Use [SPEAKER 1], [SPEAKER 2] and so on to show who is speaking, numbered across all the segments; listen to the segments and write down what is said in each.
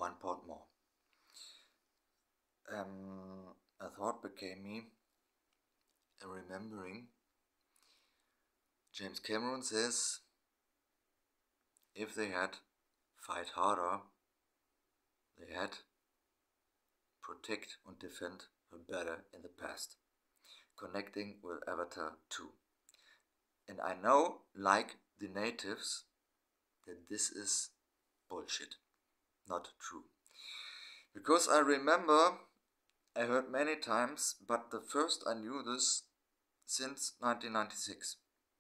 [SPEAKER 1] one part more. A thought became me, and remembering James Cameron says, if they had fight harder, they had protect and defend her better in the past, connecting with Avatar 2. And I know, like the natives, that this is bullshit, not true. Because I remember, I heard many times, but the first I knew this since 1996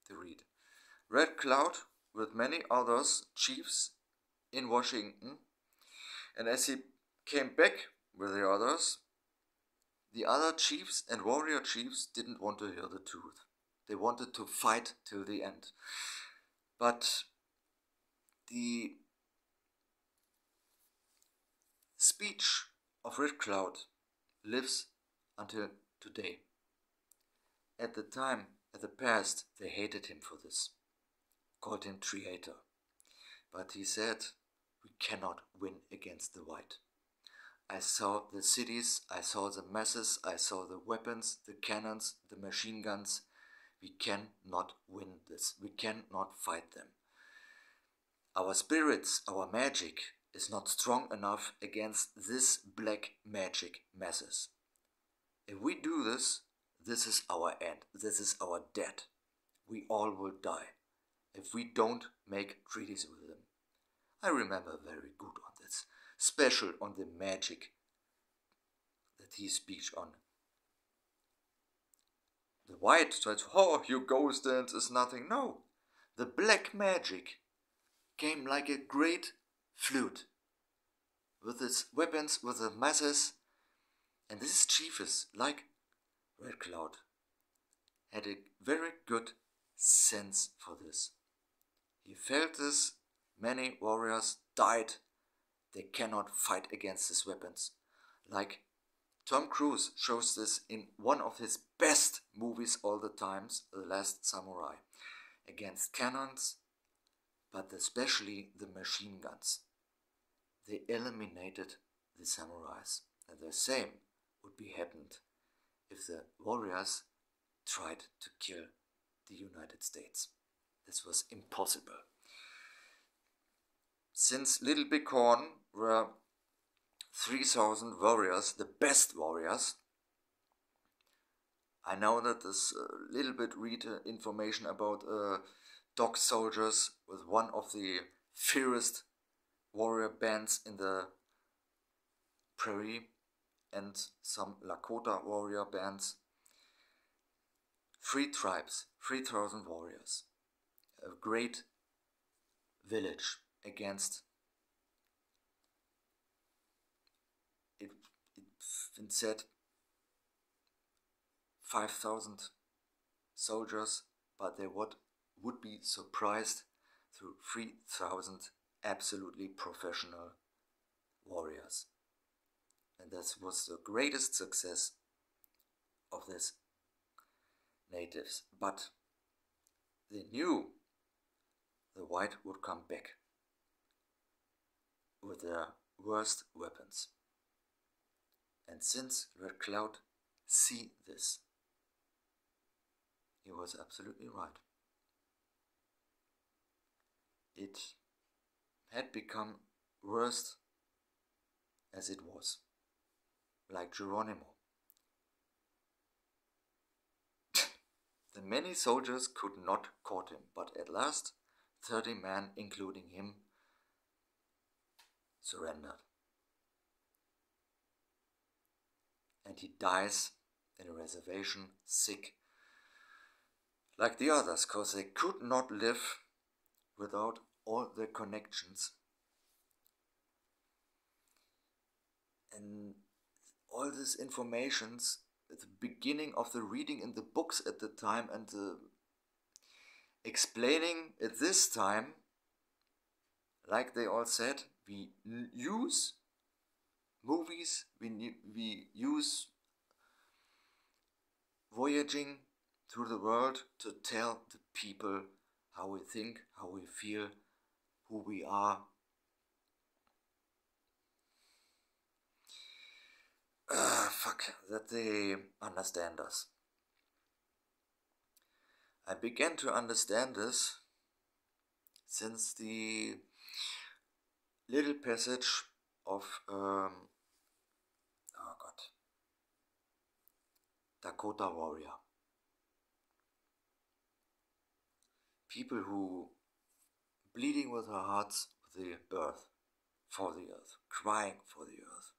[SPEAKER 1] to read. Red Cloud with many others chiefs in Washington, and as he came back with the others, the other chiefs and warrior chiefs didn't want to hear the truth. They wanted to fight till the end. But the speech of Red Cloud lives until today. At the time, at the past, they hated him for this, called him traitor. But he said, we cannot win against the white. I saw the cities, I saw the masses, I saw the weapons, the cannons, the machine guns. We cannot win this. We cannot fight them. Our spirits, our magic is not strong enough against this black magic masses. If we do this, this is our end. This is our death. We all will die if we don't make treaties with them. I remember very good on this, special on the magic that he speaks on. The white says, oh, your ghost dance is nothing. No, the black magic came like a great flute with its weapons, with the masses, and this chiefess, like Red Cloud, had a very good sense for this. He felt this. Many warriors died. They cannot fight against these weapons. Like Tom Cruise shows this in one of his best movies all the times, The Last Samurai, against cannons, but especially the machine guns. They eliminated the samurais, and the same would be happened if the warriors tried to kill the United States. This was impossible. Since Little Big Horn were 3,000 warriors, the best warriors, I know that there's a little bit read information about dog soldiers with one of the fiercest warrior bands in the prairie and some Lakota warrior bands. 3 tribes, 3,000 warriors, a great village against it's been said 5,000 soldiers, but they would be surprised through 3,000 absolutely professional warriors. And that was the greatest success of this natives. But they knew the white would come back with their worst weapons. And since Red Cloud see this, he was absolutely right. It had become worse as it was, like Geronimo. The many soldiers could not caught him, but at last 30 men, including him, surrendered. And he dies in a reservation, sick, like the others, because they could not live without all the connections and all these informations at the beginning of the reading in the books at the time and the explaining at this time, like they all said, we use movies, we use voyaging through the world to tell the people how we think, how we feel, who we are. that they understand us. I began to understand this since the little passage of Dakota warrior. People who bleeding with their hearts with the earth, for the earth, crying for the earth,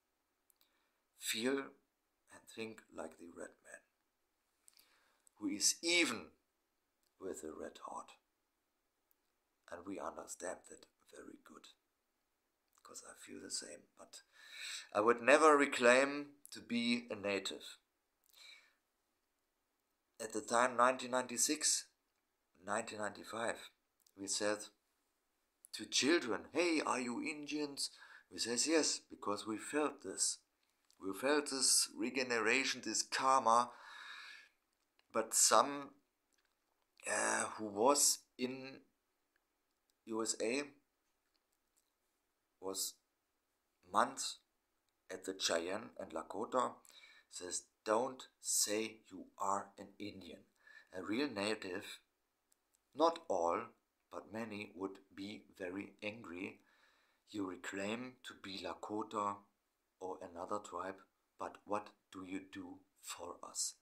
[SPEAKER 1] feel and think like the red man, who is even with a red heart. And we understand that very good, because I feel the same, but I would never reclaim to be a native. At the time, 1996, 1995, we said to children, hey, are you Indians? We says yes, because we felt this. We felt this regeneration, this karma. But some who was in USA was months at the Cheyenne and Lakota, says, don't say you are an Indian. A real native, not all, but many would be very angry. You reclaim to be Lakota or another tribe, but what do you do for us?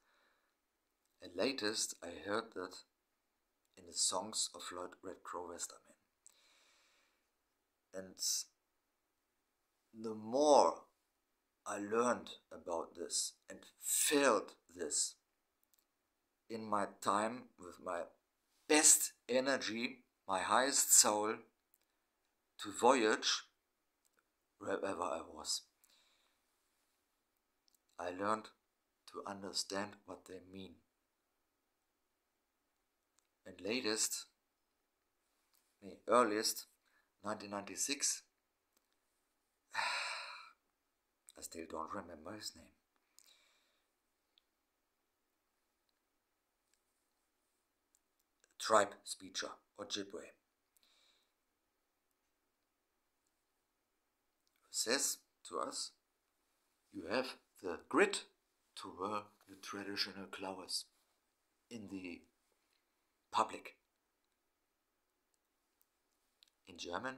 [SPEAKER 1] At latest, I heard that in the songs of Lloyd Red Crow Westerman. And the more I learned about this and felt this in my time with my best energy, my highest soul, to voyage wherever I was. I learned to understand what they mean. And earliest, 1996, I still don't remember his name. Tribe speecher, Ojibwe, says to us, you have the grit to wear the traditional clothes in the public. In German,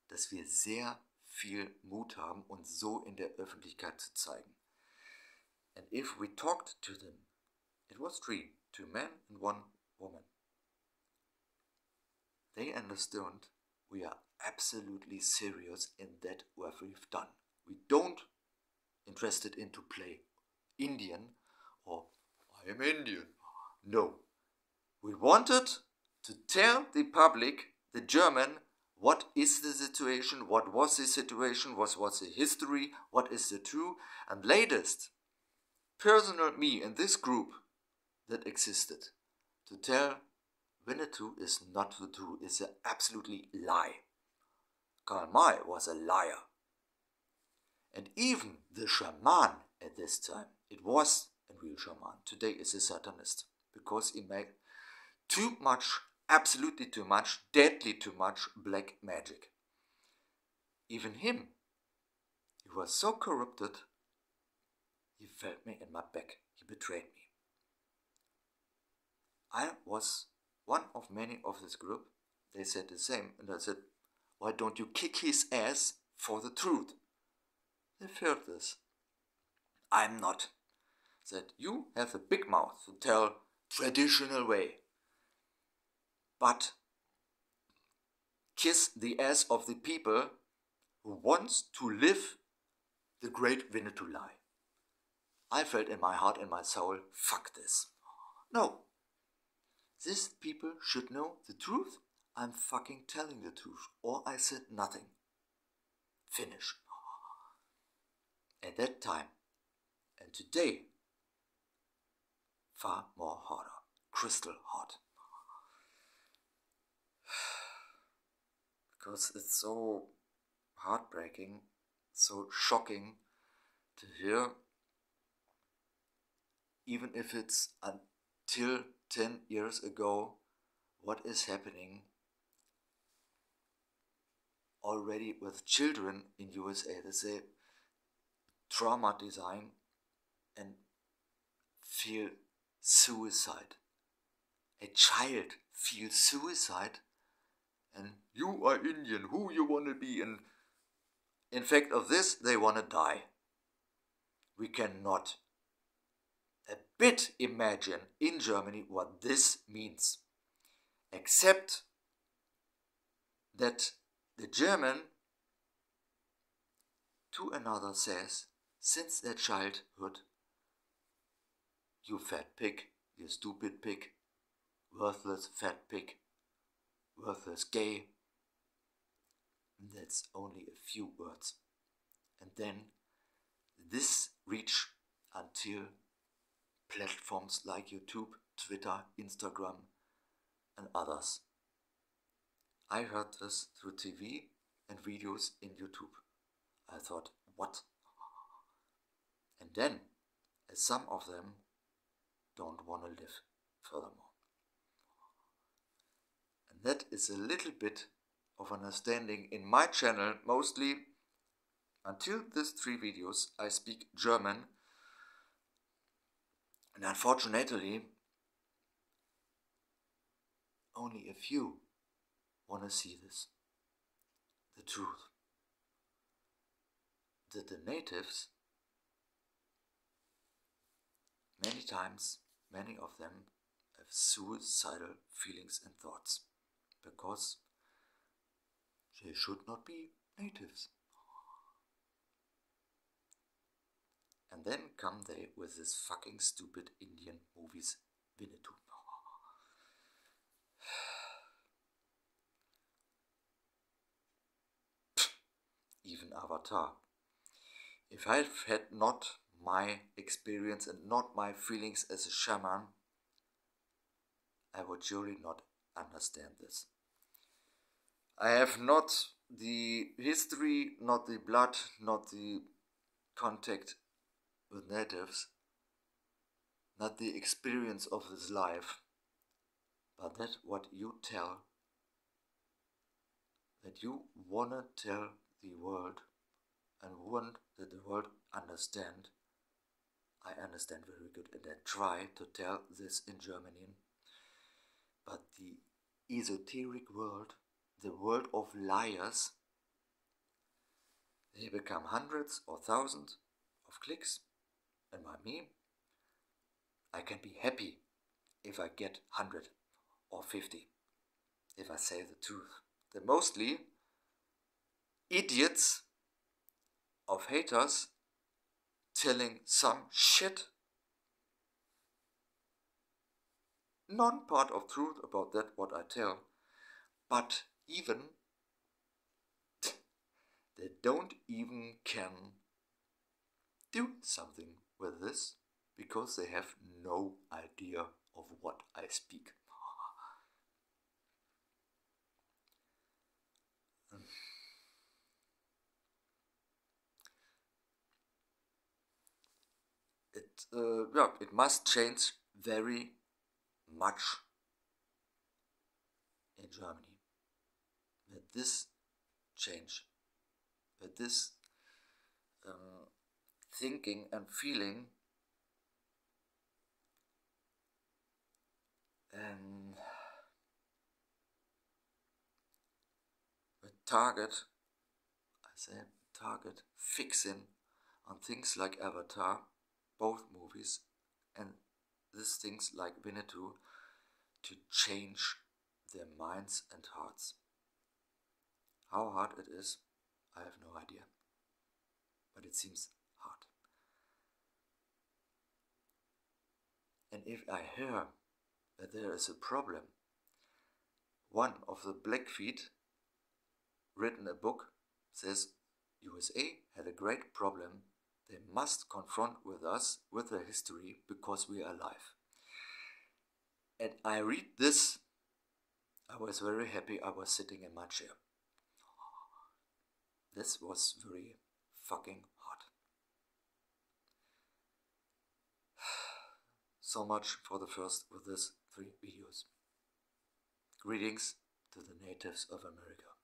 [SPEAKER 1] dass wir sehr viel Mut haben, uns so in der Öffentlichkeit zu zeigen. And if we talked to them, it was 3, 2 men and 1 woman. They understood we are absolutely serious in that what we've done. We don't interested in to play Indian or I am Indian. No. We wanted to tell the public, the German, what is the situation, what was the situation, what was the history, what is the true, and latest, personal me in this group that existed, to tell when the truth is not the truth, it's an absolutely lie. Karl May was a liar. And even the shaman at this time, it was a real shaman. Today is a Satanist, because he made too much, absolutely too much, deadly too much black magic. Even him, he was so corrupted, he felt me in my back. He betrayed me. I was one of many of this group. They said the same, and I said, why don't you kick his ass for the truth? They felt this. I'm not. Said, you have a big mouth to tell traditional way, but kiss the ass of the people who wants to live the great Winnetou lie. I felt in my heart and my soul, fuck this. No. These people should know the truth. I'm fucking telling the truth, or I said nothing. Finish. At that time, and today, far more harder, crystal hot. Because it's so heartbreaking, so shocking to hear, even if it's until 10 years ago, what is happening already with children in USA. They say, trauma design and feel suicide. A child feels suicide, and you are Indian, who you wanna be? And in fact of this, they wanna die. We cannot a bit imagine in Germany what this means, except that the German to another says, since their childhood, you fat pig, you stupid pig, worthless fat pig, worthless gay. And that's only a few words. And then this reach until platforms like YouTube, Twitter, Instagram, and others. I heard this through TV and videos in YouTube. I thought, what? And then, as some of them don't want to live furthermore. And that is a little bit of understanding in my channel. Mostly, until these 3 videos, I speak German. And unfortunately, only a few want to see this. The truth. That the natives, many times, many of them have suicidal feelings and thoughts. Because they should not be natives. And then come they with this fucking stupid Indian movies, Winnetou. Even Avatar. If I had not my experience and not my feelings as a shaman, I would surely not understand this. I have not the history, not the blood, not the contact with natives, not the experience of this life, but that what you tell, that you wanna tell the world and want that the world understand. I understand very good, and I try to tell this in Germany. But the esoteric world, the world of liars, they become hundreds or thousands of clicks, and by me, I can be happy if I get 100 or 50, if I say the truth. They're mostly idiots of haters telling some shit, non-part of truth about that what I tell, but even they don't even can do something with this because they have no idea of what I speak. It must change very much in Germany. That this change, that this thinking and feeling and target fixing on things like Avatar, both movies, and these things like Winnetou, to change their minds and hearts. How hard it is, I have no idea, but it seems hard. And if I hear that there is a problem, one of the Blackfeet written a book, says USA had a great problem. They must confront with us with their history because we are alive. And I read this, I was very happy. I was sitting in my chair. This was very fucking hot. So much for the first with these 3 videos. Greetings to the natives of America.